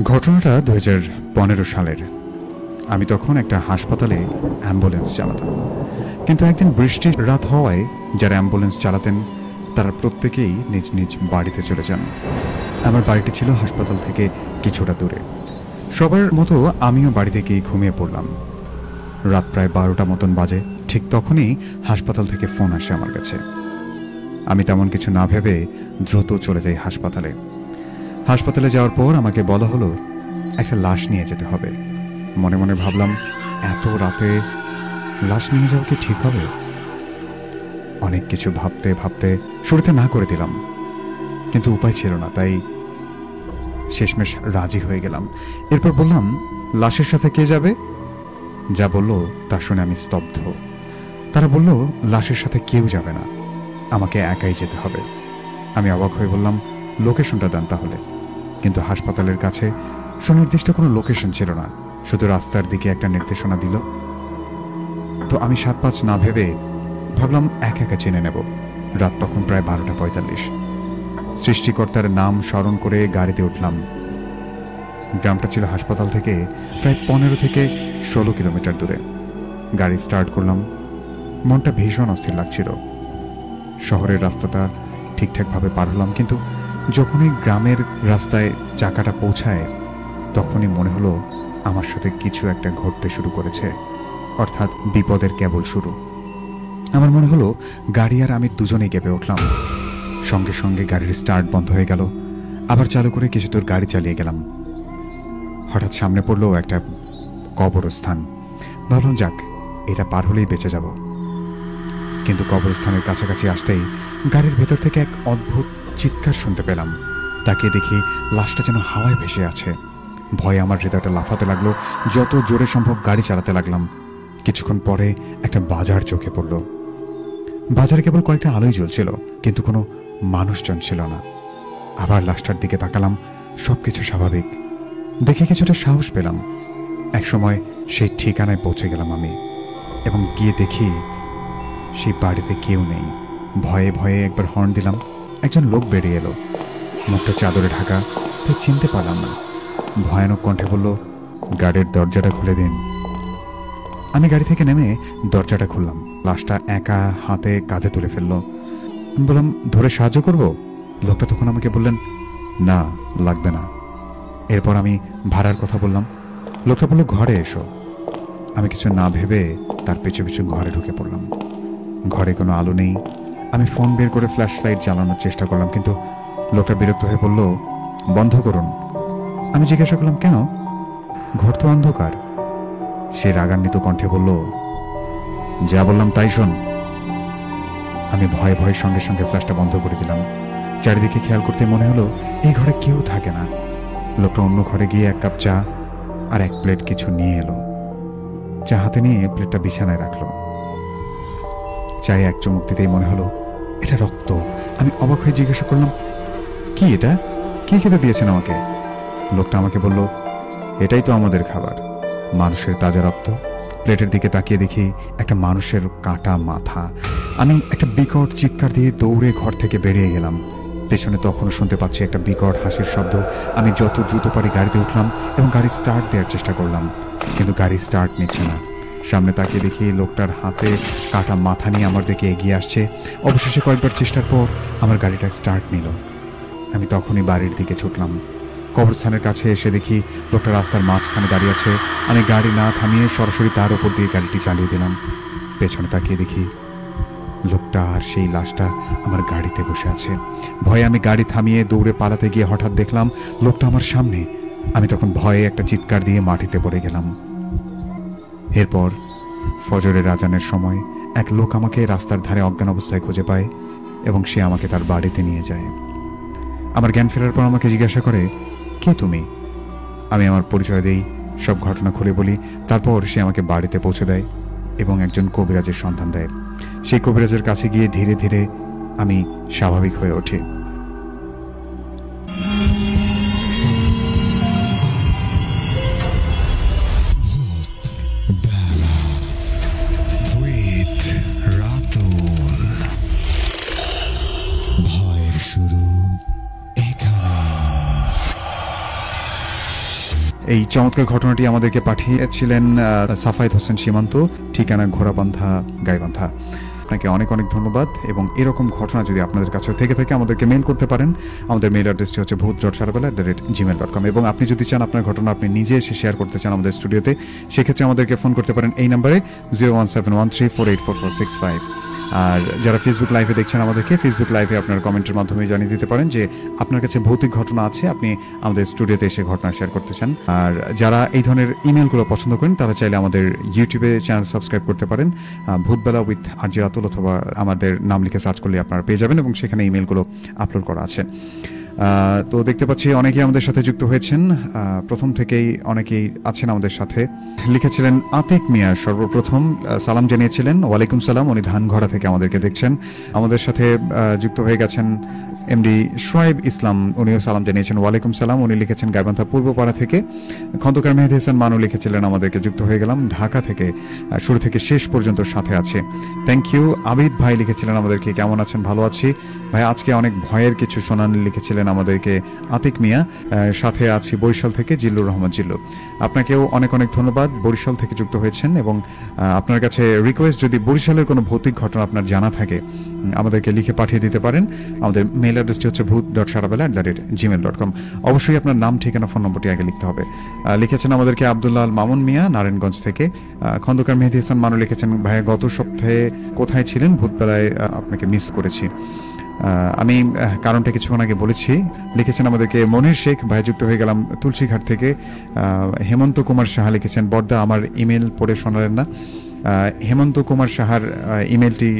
ঘটনাটা 2015 সালের। আমি তখন একটা হাসপাতালে অ্যাম্বুলেন্স চালাতাম, কিন্তু একদিন বৃষ্টির রাত হওয়ায় যারা অ্যাম্বুলেন্স চালাতেন তারা প্রত্যেকেই নিজ নিজ বাড়িতে চলে যান। আমার বাড়িটি ছিল হাসপাতাল থেকে কিছুটা দূরে। সবার মতো আমিও বাড়িতে গিয়ে ঘুমিয়ে পড়লাম। রাত প্রায় 12টা মতন বাজে। ঠিক তখনই হাসপাতাল থেকে ফোন আসে আমার কাছে। আমি তেমন কিছু না ভেবে দ্রুত চলে যাই হাসপাতালে। হাসপাতালে যাওয়ার পর আমাকে বলা হলো একটা লাশ নিয়ে যেতে হবে। মনে মনে ভাবলাম, এত রাতে লাশ নিয়ে যাওয়া কি ঠিক হবে? অনেক কিছু ভাবতে ভাবতে শুরুতে না করে দিলাম, কিন্তু উপায় ছিল না, তাই শেষমেশ রাজি হয়ে গেলাম। এরপর বললাম, লাশের সাথে কে যাবে? যা বলল তা শুনে আমি স্তব্ধ। তারা বলল, লাশের সাথে কেউ যাবে না, আমাকে একাই যেতে হবে। আমি অবাক হয়ে বললাম, লোকেশনটা দেন তাহলে। কিন্তু হাসপাতালের কাছে সুনির্দিষ্ট কোনো লোকেশন ছিল না, শুধু রাস্তার দিকে একটা নির্দেশনা দিল। তো আমি 7-5 না ভেবে ভাবলাম একা একা চেনে নেব। রাত তখন প্রায় 12:45। সৃষ্টিকর্তার নাম স্মরণ করে গাড়িতে উঠলাম। গ্রামটা ছিল হাসপাতাল থেকে প্রায় 15 থেকে 16 কিলোমিটার দূরে। গাড়ি স্টার্ট করলাম। মনটা ভীষণ অস্থির লাগছিল। শহরের রাস্তাটা ঠিকঠাকভাবে পার হলাম, কিন্তু যখনই গ্রামের রাস্তায় চাকাটা পৌঁছায় তখনই মনে হলো আমার সাথে কিছু একটা ঘটতে শুরু করেছে, অর্থাৎ বিপদের কেবল শুরু। আমার মনে হলো গাড়ি আর আমি দুজনেই কেঁপে উঠলাম। সঙ্গে সঙ্গে গাড়ির স্টার্ট বন্ধ হয়ে গেল। আবার চালু করে কিছু দূর গাড়ি চালিয়ে গেলাম। হঠাৎ সামনে পড়লো একটা কবরস্থান। ভাবলাম, যাক, এটা পার হলেই বেঁচে যাব। কিন্তু কবরস্থানের কাছাকাছি আসতেই গাড়ির ভেতর থেকে এক অদ্ভুত চিৎকার শুনতে পেলাম। তাকিয়ে দেখি লাশটা যেন হাওয়ায় ভেসে আছে। ভয়ে আমার হৃদয়টা লাফাতে লাগলো। যত জোরে সম্ভব গাড়ি চালাতে লাগলাম। কিছুক্ষণ পরে একটা বাজার চোখে পড়ল। বাজারে কেবল কয়েকটা আলোই জ্বলছিল, কিন্তু কোনো মানুষজন ছিল না। আবার লাশটার দিকে তাকালাম। সবকিছু স্বাভাবিক দেখে কিছুটা সাহস পেলাম। একসময় সেই ঠিকানায় পৌঁছে গেলাম আমি, এবং গিয়ে দেখি সেই বাড়িতে কেউ নেই। ভয়ে ভয়ে একবার হর্ন দিলাম। একজন লোক বেরিয়ে এলো। মুখটা চাদরে ঢাকা, তাই চিনতে পারলাম না। ভয়ানক কণ্ঠে বলল, গাড়ির দরজাটা খুলে দিন। আমি গাড়ি থেকে নেমে দরজাটা খুললাম। লাশটা একা হাতে কাঁধে তুলে ফেললো। আমি বললাম, ধরে সাহায্য করব? লোকটা তখন আমাকে বললেন, না, লাগবে না। এরপর আমি ভাড়ার কথা বললাম। লোকটা বলল, ঘরে এসো। আমি কিছু না ভেবে তার পিছু পিছু ঘরে ঢুকে পড়লাম। ঘরে কোনো আলো নেই। আমি ফোন বের করে ফ্ল্যাশ লাইট জ্বালানোর চেষ্টা করলাম, কিন্তু লোকটা বিরক্ত হয়ে বলল, বন্ধ করুন। আমি জিজ্ঞাসা করলাম, কেন? ঘর তো অন্ধকার। সে রাগান্বিত কণ্ঠে বলল, যা বললাম তাই শোন। আমি ভয়ে ভয়ে সঙ্গে সঙ্গে ফ্ল্যাশটা বন্ধ করে দিলাম। চারিদিকে খেয়াল করতে মনে হলো এই ঘরে কেউ থাকে না। লোকটা অন্য ঘরে গিয়ে 1 কাপ চা আর 1 প্লেট কিছু নিয়ে এলো। চা হাতে নিয়ে প্লেটটা বিছানায় রাখলো। চায়ে 1 চুমুক দিতেই মনে হলো এটা রক্ত। আমি অবাক হয়ে জিজ্ঞাসা করলাম, কি এটা? কি খেতে দিয়েছেন আমাকে? লোকটা আমাকে বলল, এটাই তো আমাদের খাবার, মানুষের তাজা রক্ত। প্লেটের দিকে তাকিয়ে দেখি একটা মানুষের কাটা মাথা। আমি একটা বিকট চিৎকার দিয়ে দৌড়ে ঘর থেকে বেরিয়ে গেলাম। পেছনে তখনও শুনতে পাচ্ছি একটা বিকট হাসির শব্দ। আমি যত দ্রুত পারি গাড়িতে উঠলাম এবং গাড়ি স্টার্ট দেওয়ার চেষ্টা করলাম, কিন্তু গাড়ি স্টার্ট নিচ্ছে না। সামনে তাকিয়ে দেখি লোকটার হাতে কাটা মাথা নিয়ে আমার দিকে এগিয়ে আসছে। অবশেষে কয়েকবার চেষ্টার পর আমার গাড়িটা স্টার্ট নিল। আমি তখনই বাড়ির দিকে ছুটলাম। কবরস্থানের কাছে এসে দেখি লোকটা রাস্তার মাঝখানে দাঁড়িয়ে আছে। আমি গাড়ি না থামিয়ে সরাসরি তার উপর দিয়ে গাড়িটি চালিয়ে দিলাম। পেছনে তাকিয়ে দেখি লোকটা আর সেই লাশটা আমার গাড়িতে বসে আছে। ভয়ে আমি গাড়ি থামিয়ে দৌড়ে পালাতে গিয়ে হঠাৎ দেখলাম লোকটা আমার সামনে। আমি তখন ভয়ে একটা চিৎকার দিয়ে মাটিতে পড়ে গেলাম। এরপর ফজরের আজানের সময় এক লোক আমাকে রাস্তার ধারে অজ্ঞান অবস্থায় খুঁজে পায় এবং সে আমাকে তার বাড়িতে নিয়ে যায়। আমার জ্ঞান ফেরার পর আমাকে জিজ্ঞাসা করে, কে তুমি? আমি আমার পরিচয় দেই, সব ঘটনা খুলে বলি। তারপর সে আমাকে বাড়িতে পৌঁছে দেয় এবং একজন কবিরাজের সন্ধান দেয়। সেই কবিরাজের কাছে গিয়ে ধীরে ধীরে আমি স্বাভাবিক হয়ে উঠি। ভয়ের শুরু এখানে। এই চমৎকার ঘটনাটি আমাদেরকে পাঠিয়েছিলেন সাফায়েত হোসেন সীমান্ত, ঠিকানা ঘোড়াবান্ধা গাইবান্ধা। আপনাকে অনেক অনেক ধন্যবাদ। এবং এরকম ঘটনা যদি আপনাদের কাছে থেকে থাকে আমাদেরকে মেইল করতে পারেন। আমাদের মেইল অ্যাড্রেসটি হচ্ছে bhoot.sarabala@gmail.com। এবং আপনি যদি চান আপনার ঘটনা আপনি নিজে এসে শেয়ার করতে চান আমাদের স্টুডিওতে, সেক্ষেত্রে আমাদেরকে ফোন করতে পারেন এই নাম্বারে 01713484465। আর যারা ফেসবুক লাইভে দেখছেন আমাদেরকে, ফেসবুক লাইভে আপনার কমেন্টের মাধ্যমে জানিয়ে দিতে পারেন যে আপনার কাছে ভৌতিক ঘটনা আছে, আপনি আমাদের স্টুডিওতে এসে ঘটনা শেয়ার করতে চান। আর যারা এই ধরনের ইমেলগুলো পছন্দ করেন তারা চাইলে আমাদের ইউটিউবে চ্যানেল সাবস্ক্রাইব করতে পারেন, ভূতবেলা উইথ আরজে রাতুল, অথবা আমাদের নাম লিখে সার্চ করলে আপনারা পেয়ে যাবেন এবং সেখানে ইমেলগুলো আপলোড করা আছে। তো দেখতে পাচ্ছি অনেকেই আমাদের সাথে যুক্ত হয়েছেন, প্রথম থেকেই অনেকেই আছেন আমাদের সাথে। লিখেছিলেন আতিক মিয়া, সর্বপ্রথম সালাম জানিয়েছিলেন, ওয়ালাইকুম সালাম। উনি ধানঘড়া থেকে আমাদেরকে দেখছেন। আমাদের সাথে যুক্ত হয়ে গেছেন এমডি শোয়েব ইসলাম, উনিও সালাম জানিয়েছেন, ওয়ালাইকুম সালাম। উনি লিখেছেন গাইবান্ধা পূর্বপাড়া থেকে। খন্দকার মেহেদী হাসান মানু লিখেছিলেন আমাদেরকে, যুক্ত হয়ে গেলাম ঢাকা থেকে, শুরু থেকে শেষ পর্যন্ত সাথে আছে, থ্যাংক ইউ। আবিদ ভাই লিখেছিলেন আমাদেরকে, কেমন আছেন? ভালো আছি ভাই, আজকে অনেক ভয়ের কিছু শোনান লিখেছিলেন আমাদেরকে আতিক মিয়া। সাথে আছি বরিশাল থেকে জিল্লুর রহমান জিল্লু। আপনাকেও অনেক অনেক ধন্যবাদ, বরিশাল থেকে যুক্ত হয়েছেন। এবং আপনার কাছে রিকোয়েস্ট, যদি বরিশালের কোনো ভৌতিক ঘটনা আপনার জানা থাকে আমাদেরকে লিখে পাঠিয়ে দিতে পারেন। আমাদের মেইল অ্যাড্রেসটি হচ্ছে bhoot.sarabala@gmail.com। অবশ্যই আপনার নাম, ঠিকানা, ফোন নম্বরটি আগে লিখতে হবে। লিখেছেন আমাদেরকে আব্দুল্লাহ আল মামুন মিয়া, নারায়ণগঞ্জ থেকে। খন্দকার মেহেদী হাসান মানু লিখেছেন, ভাইয়া গত সপ্তাহে কোথায় ছিলেন? ভূতবেলায় আপনাকে মিস করেছি। আমি কারণটা কিছুক্ষণ আগে বলেছি। লিখেছেন আমাদেরকে মনির শেখ ভাই, যুক্ত হয়ে গেলাম তুলসীঘাট থেকে। হেমন্ত কুমার সাহা লিখেছেন, বর্দা আমার ইমেল পড়ে শোনালেন না। হেমন্ত কুমার সাহার ইমেলটি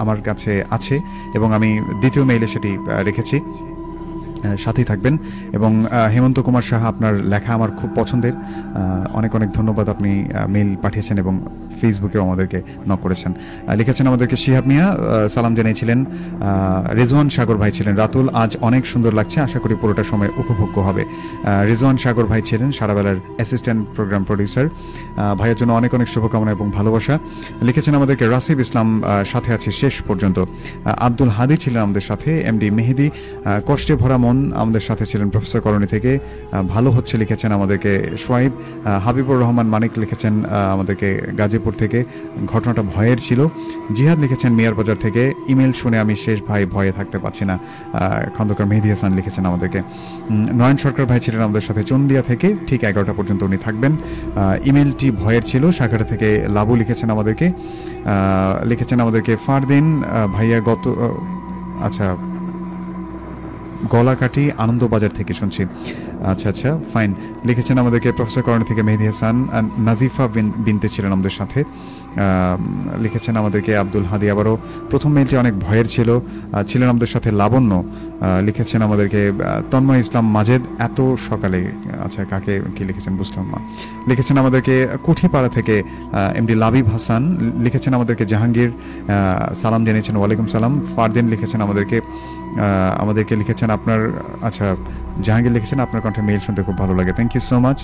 আমার কাছে আছে এবং আমি দ্বিতীয় মেইলে সেটি রেখেছি, সাথেই থাকবেন। এবং হেমন্ত কুমার সাহা, আপনার লেখা আমার খুব পছন্দের, অনেক অনেক ধন্যবাদ। আপনি মেইল পাঠিয়েছেন এবং ফেসবুকেও আমাদেরকে নক করেছেন। লিখেছেন আমাদেরকে শিহাব মিয়া, সালাম জানিয়েছিলেন। রেজওয়ান সাগর ভাই ছিলেন, রাতুল আজ অনেক সুন্দর লাগছে, আশা করি পুরোটা সময় উপভোগ্য হবে। রেজওয়ান সাগর ভাই ছিলেন সারাবেলার অ্যাসিস্ট্যান্ট প্রোগ্রাম প্রডিউসার। ভাইয়ের জন্য অনেক অনেক শুভকামনা এবং ভালোবাসা। লিখেছেন আমাদেরকে রাসিব ইসলাম, সাথে আছে শেষ পর্যন্ত। আব্দুল হাদি ছিলেন আমাদের সাথে। এমডি মেহেদি, কষ্টে ভরা মন আমাদের সাথে ছিলেন প্রফেসর কলোনি থেকে। ভালো হচ্ছে লিখেছেন আমাদেরকে সোয়াইব। হাবিবুর রহমান মানিক লিখেছেন আমাদেরকে গাজীপুর থেকে, ঘটনাটা ভয়ের ছিল। জিহাদ লিখেছেন মিয়ার বাজার থেকে, ইমেল শুনে আমি শেষ ভাই, ভয়ে থাকতে পারছি না। খন্দকার মেহেদী হাসান লিখেছেন আমাদেরকে। নয়ন সরকার ভাই ছিলেন আমাদের সাথে চন্দিয়া থেকে, ঠিক 11টা পর্যন্ত উনি থাকবেন। ইমেলটি ভয়ের ছিল। সাগর থেকে লাবু লিখেছেন আমাদেরকে। লিখেছেন আমাদেরকে ফারদিন ভাইয়া, আচ্ছা, গলাকাটি আনন্দবাজার থেকে শুনছি। আচ্ছা আচ্ছা, ফাইন। লিখেছেন আমাদেরকে প্রফেসর কলোনি থেকে মেহেদী হাসান। নাজিফা বিনতে ছিলেন আমাদের সাথে। লিখেছেন আমাদেরকে আব্দুল হাদি। আবারও প্রথম মেইলটি অনেক ভয়ের ছিল। ছিলেন আমাদের সাথে লাবণ্য। লিখেছেন আমাদেরকে তন্ময় ইসলাম মাজেদ, এত সকালে, আচ্ছা কাকে কি লিখেছেন বুঝলাম না। লিখেছেন আমাদেরকে কুঠিপাড়া থেকে এমডি লাবিব হাসান। লিখেছেন আমাদেরকে জাহাঙ্গীর, সালাম জানিয়েছেন, ওয়ালাইকুম সালাম। ফারদিন লিখেছেন আমাদেরকে লিখেছেন আপনার, আচ্ছা জাহাঙ্গীর লিখেছেন আপনার কণ্ঠে মেইল শুনতে খুব ভালো লাগে, থ্যাংক ইউ সো মাচ।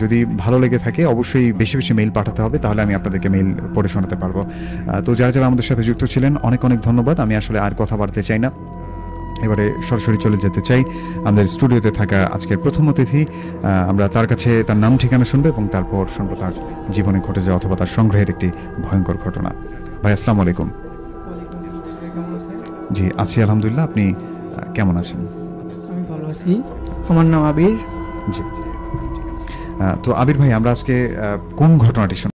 যদি ভালো লেগে থাকে অবশ্যই বেশি বেশি মেইল পাঠাতে হবে, তাহলে আমি আপনাদেরকে মেইল পড়ে শোনাতে পারবো। তো যারা যারা আমাদের সাথে যুক্ত ছিলেন অনেক অনেক ধন্যবাদ। আমি আসলে আর কথা বাড়তে চাই না, এবারে সরাসরি চলে যেতে চাই আমাদের স্টুডিওতে থাকা আজকের প্রথম অতিথি। আমরা তার কাছে তার নাম ঠিকানা শুনবো এবং তারপর শুনবো তার জীবনে ঘটে যাওয়া অথবা তার সংগ্রহের একটি ভয়ঙ্কর ঘটনা। ভাই আসসালামু আলাইকুম। জি আছি আলহামদুলিল্লাহ, আপনি কেমন আছেন? আমি ভালো আছি, আমার নাম আবির। জি, তো আবির ভাই, আমরা আজকে কোন ঘটনাটি শুনবো?